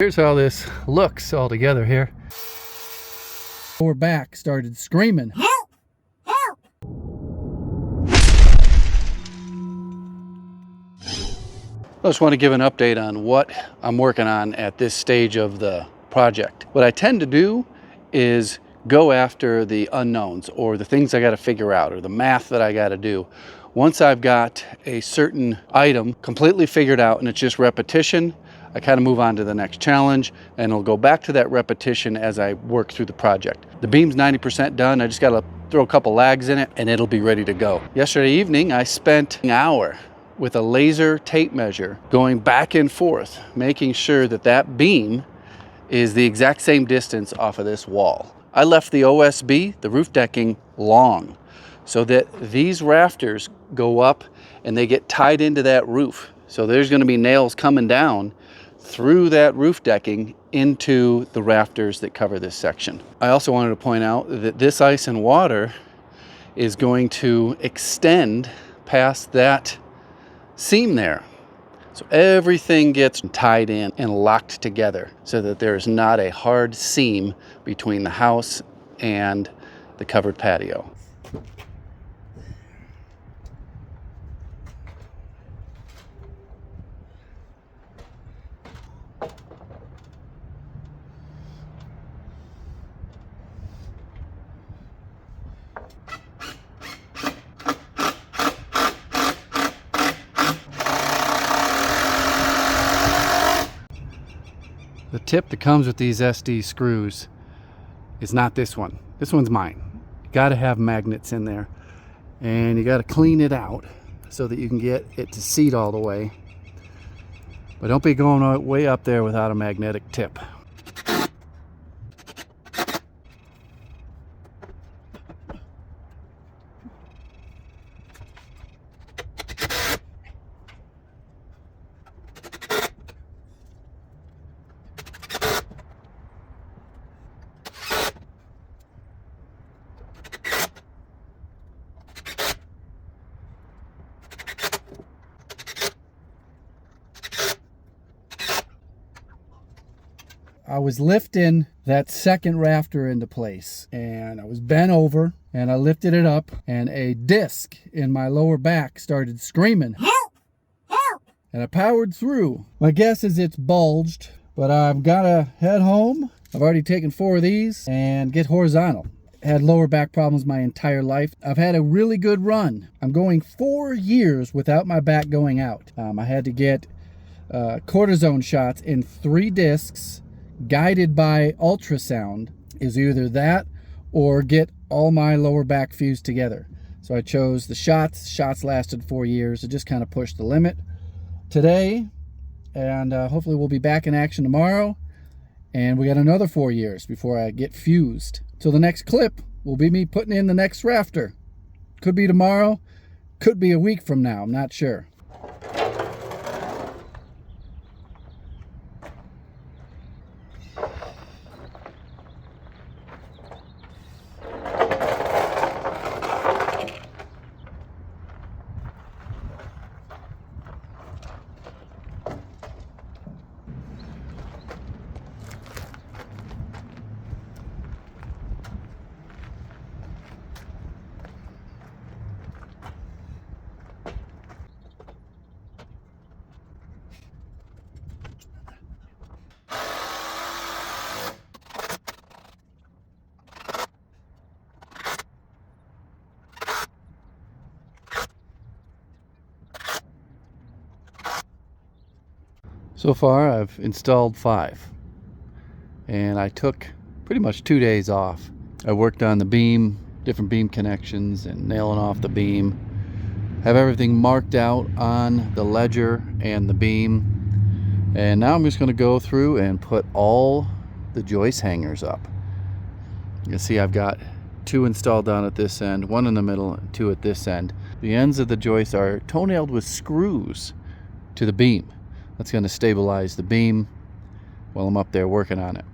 Here's how this looks all together here. Lower back started screaming. Help! Help! I just want to give an update on what I'm working on at this stage of the project. What I tend to do is go after the unknowns, or the things I got to figure out, or the math that I got to do. Once I've got a certain item completely figured out and it's just repetition, I kind of move on to the next challenge, and I'll go back to that repetition as I work through the project. The beam's 90% done. I just got to throw a couple lags in it and it'll be ready to go. Yesterday evening, I spent an hour with a laser tape measure going back and forth, making sure that that beam is the exact same distance off of this wall. I left the OSB, the roof decking, long so that these rafters go up and they get tied into that roof. So there's going to be nails coming down through that roof decking into the rafters that cover this section. I also wanted to point out that this ice and water is going to extend past that seam there. So everything gets tied in and locked together so that there is not a hard seam between the house and the covered patio. The tip that comes with these SD screws is not this one. This one's mine. You got to have magnets in there, and you got to clean it out so that you can get it to seat all the way. But don't be going way up there without a magnetic tip. I was lifting that second rafter into place, and I was bent over and I lifted it up, and a disc in my lower back started screaming, "Help! Help!" And I powered through. My guess is it's bulged, but I've got to head home. I've already taken 4 of these and get horizontal. Had lower back problems my entire life. I've had a really good run. I'm going 4 years without my back going out. I had to get cortisone shots in 3 discs, guided by ultrasound. Is either that or get all my lower back fused together. So I chose the shots. Shots lasted 4 years. It just kind of pushed the limit today, and hopefully we'll be back in action tomorrow, and we got another 4 years before I get fused. Till the next clip will be me putting in the next rafter. Could be tomorrow, could be a week from now, I'm not sure. So far I've installed 5, and I took pretty much 2 days off. I worked on the beam, different beam connections, and nailing off the beam. Have everything marked out on the ledger and the beam, and now I'm just going to go through and put all the joist hangers up. You can see I've got 2 installed down at this end, 1 in the middle, and 2 at this end. The ends of the joists are toe-nailed with screws to the beam. That's going to stabilize the beam while I'm up there working on it.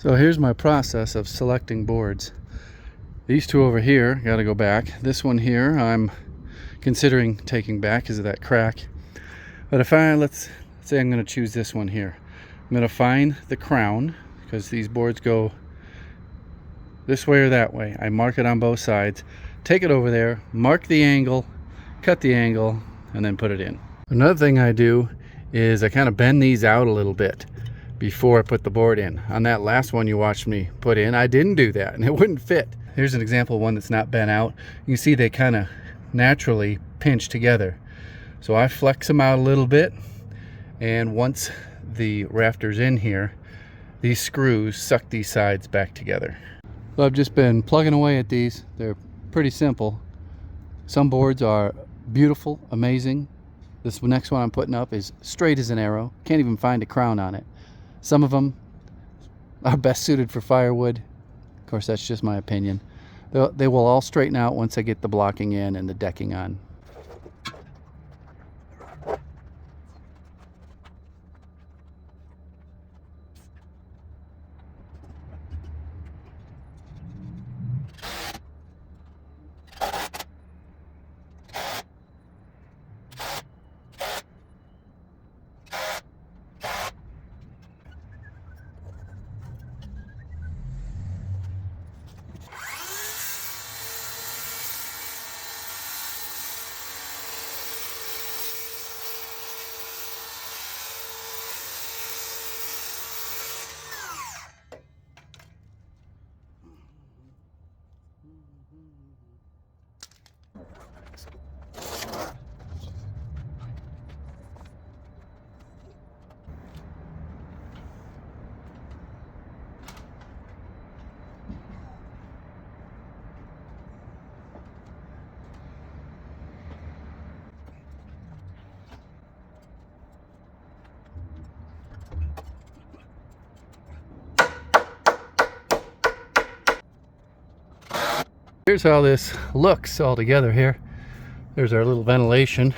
So here's my process of selecting boards. These two over here got to go back. This one here I'm considering taking back because of that crack. But if let's say I'm going to choose this one here. I'm going to find the crown because these boards go this way or that way. I mark it on both sides, take it over there, mark the angle, cut the angle, and then put it in. Another thing I do is I kind of bend these out a little bit before I put the board in. On that last one you watched me put in, I didn't do that and it wouldn't fit. Here's an example of one that's not bent out. You can see they kind of naturally pinch together. So I flex them out a little bit, and once the rafter's in here, these screws suck these sides back together. So I've just been plugging away at these. They're pretty simple. Some boards are beautiful, amazing. This next one I'm putting up is straight as an arrow. Can't even find a crown on it. Some of them are best suited for firewood. Of course, that's just my opinion. They will all straighten out once I get the blocking in and the decking on. Here's how this looks all together here. There's our little ventilation.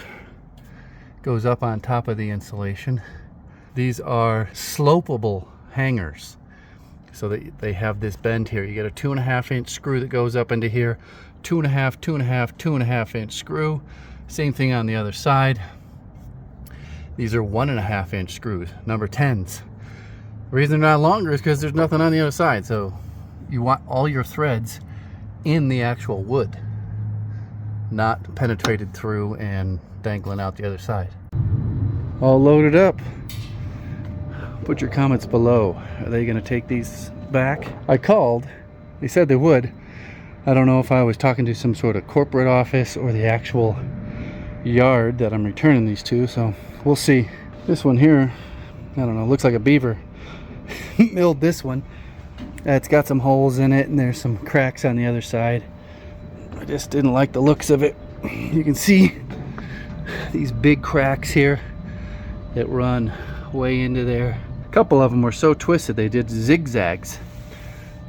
Goes up on top of the insulation. These are slopable hangers. So they have this bend here. You get a 2.5 inch screw that goes up into here. 2.5, 2.5, 2.5 inch screw. Same thing on the other side. These are 1.5 inch screws, number 10s. The reason they're not longer is because there's nothing on the other side. So you want all your threads in the actual wood, not penetrated through and dangling out the other side. All loaded up. Put your comments below. Are they going to take these back? I called. They said they would. I don't know if I was talking to some sort of corporate office or the actual yard that I'm returning these to, so we'll see. This one here, I don't know, looks like a beaver milled this one. It's got some holes in it and there's some cracks on the other side. I just didn't like the looks of it. You can see these big cracks here that run way into there. A couple of them were so twisted they did zigzags,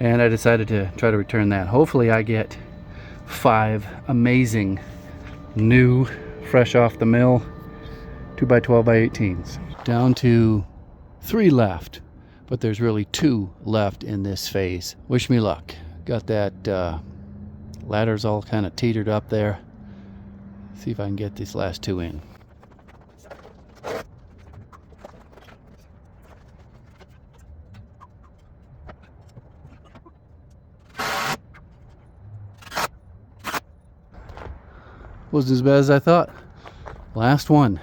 and I decided to try to return that. Hopefully I get 5 amazing new, fresh off the mill 2x12x18s. Down to 3 left, but there's really 2 left in this phase. Wish me luck. Got that ladders all kind of teetered up there. See if I can get these last 2 in. Wasn't as bad as I thought. Last one.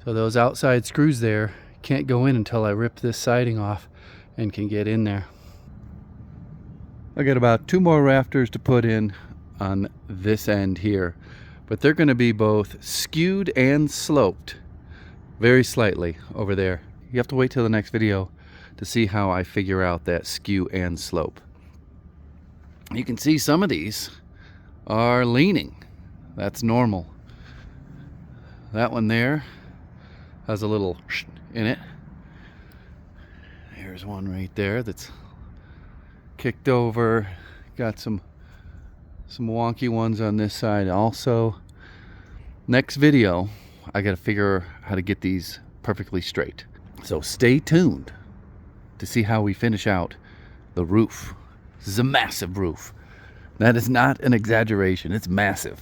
So those outside screws there can't go in until I rip this siding off and can get in there. I got about 2 more rafters to put in on this end here, but they're going to be both skewed and sloped very slightly over there. You have to wait till the next video to see how I figure out that skew and slope. You can see some of these are leaning. That's normal. That one there has a little in it. Here's one right there that's kicked over. Got some wonky ones on this side also. Next video, I got to figure how to get these perfectly straight. So stay tuned to see how we finish out the roof. This is a massive roof. That is not an exaggeration. It's massive.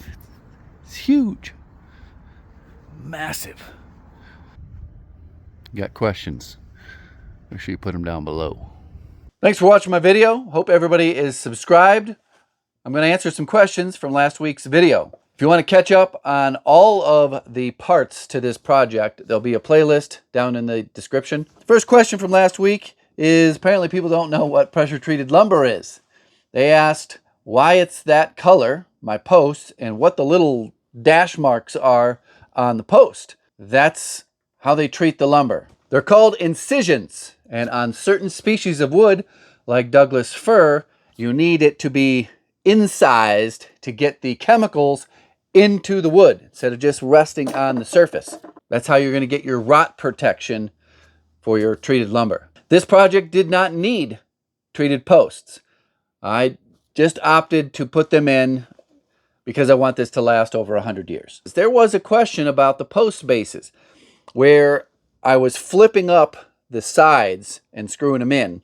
It's huge. Massive. Got questions? Make sure you put them down below. Thanks for watching my video. Hope everybody is subscribed. I'm going to answer some questions from last week's video. If you want to catch up on all of the parts to this project, there'll be a playlist down in the description. First question from last week is apparently people don't know what pressure treated lumber is. They asked why it's that color, my post, and what the little dash marks are on the post. That's how they treat the lumber. They're called incisions, and on certain species of wood, like Douglas fir, you need it to be incised to get the chemicals into the wood instead of just resting on the surface. That's how you're going to get your rot protection for your treated lumber. This project did not need treated posts. I just opted to put them in because I want this to last over 100 years. There was a question about the post bases where I was flipping up the sides and screwing them in.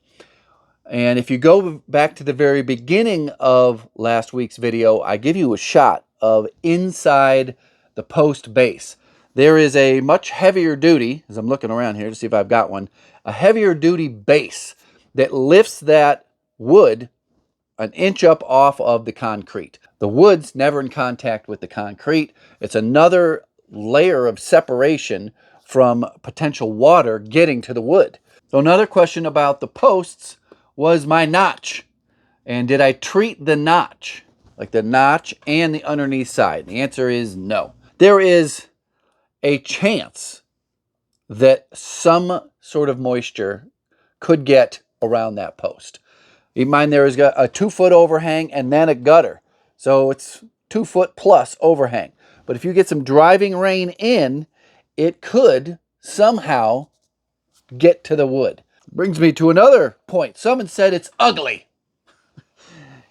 And if you go back to the very beginning of last week's video, I give you a shot of inside the post base. There is a much heavier duty, as I'm looking around here to see if I've got one, a heavier duty base that lifts that wood an inch up off of the concrete. The wood's never in contact with the concrete. It's another layer of separation from potential water getting to the wood. So another question about the posts was my notch. And did I treat the notch? Like the notch and the underneath side? The answer is no. There is a chance that some sort of moisture could get around that post. Keep in mind there is a 2-foot overhang and then a gutter. So it's 2 foot plus overhang. But if you get some driving rain in, it could somehow get to the wood. Brings me to another point. Someone said it's ugly.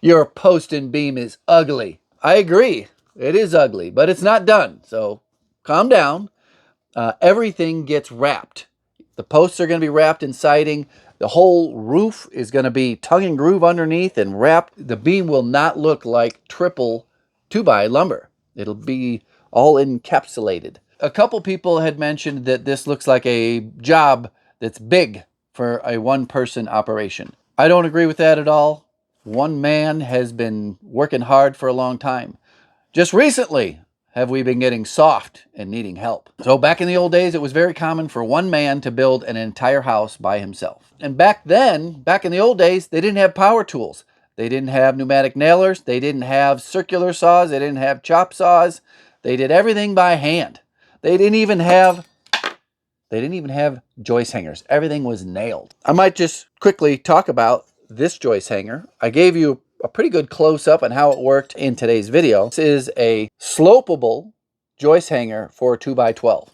Your post and beam is ugly. I agree. It is ugly, but it's not done. So calm down. Everything gets wrapped. The posts are going to be wrapped in siding. The whole roof is going to be tongue and groove underneath and wrapped. The beam will not look like triple 2x lumber. It'll be all encapsulated. A couple people had mentioned that this looks like a job that's big for a one-person operation. I don't agree with that at all. One man has been working hard for a long time. Just recently have we been getting soft and needing help. So back in the old days, it was very common for one man to build an entire house by himself. And back then, back in the old days, they didn't have power tools. They didn't have pneumatic nailers. They didn't have circular saws. They didn't have chop saws. They did everything by hand. They didn't even have joist hangers. Everything was nailed. I might just quickly talk about this joist hanger. I gave you a pretty good close-up on how it worked in today's video. This is a slopable joist hanger for a 2x12.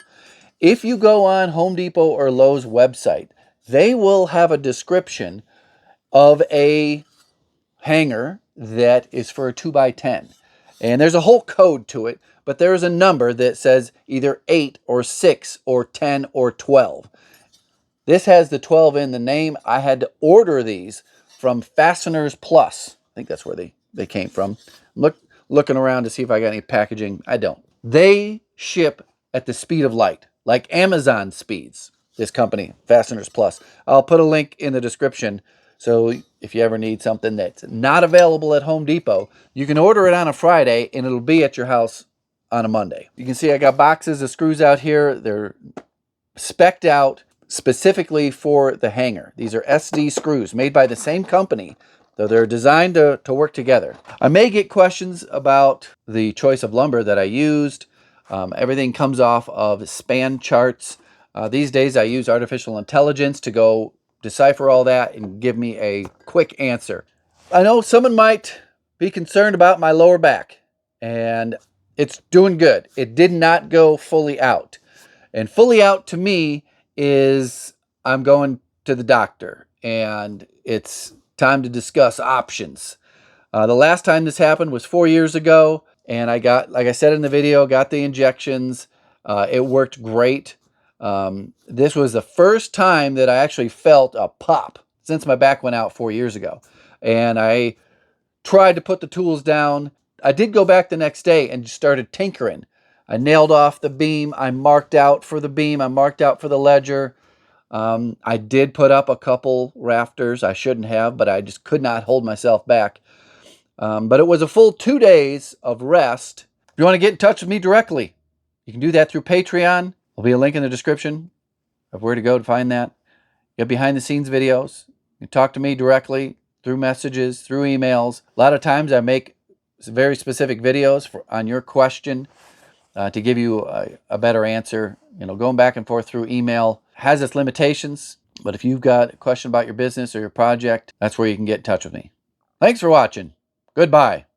If you go on Home Depot or Lowe's website, they will have a description of a hanger that is for a 2x10. And there's a whole code to it, but there is a number that says either 8 or 6 or 10 or 12. This has the 12 in the name. I had to order these from Fasteners Plus. I think that's where they came from. Looking around to see if I got any packaging. I don't. They ship at the speed of light, like Amazon speeds, this company, Fasteners Plus. I'll put a link in the description, so if you ever need something that's not available at Home Depot, you can order it on a Friday, and it'll be at your house on a Monday. You can see I got boxes of screws out here. They're spec'd out specifically for the hanger. These are SD screws made by the same company, though they're designed to work together. I may get questions about the choice of lumber that I used. Everything comes off of span charts. These days I use artificial intelligence to go decipher all that and give me a quick answer. I know someone might be concerned about my lower back, and it's doing good. It did not go fully out. And fully out to me is I'm going to the doctor, and it's time to discuss options. The last time this happened was 4 years ago, and I got, like I said in the video, got the injections. It worked great. This was the first time that I actually felt a pop. since my back went out 4 years ago. And I tried to put the tools down. I did go back the next day and started tinkering. I nailed off the beam. I marked out for the beam. I marked out for the ledger. I did put up a couple rafters. I shouldn't have, but I just could not hold myself back. But it was a full 2 days of rest. If you want to get in touch with me directly, you can do that through Patreon. There'll be a link in the description of where to go to find that. You have behind the scenes videos. You can talk to me directly through messages, through emails. A lot of times I make very specific videos on your question to give you a better answer. You know, going back and forth through email has its limitations, but if you've got a question about your business or your project, that's where you can get in touch with me. Thanks for watching. Goodbye.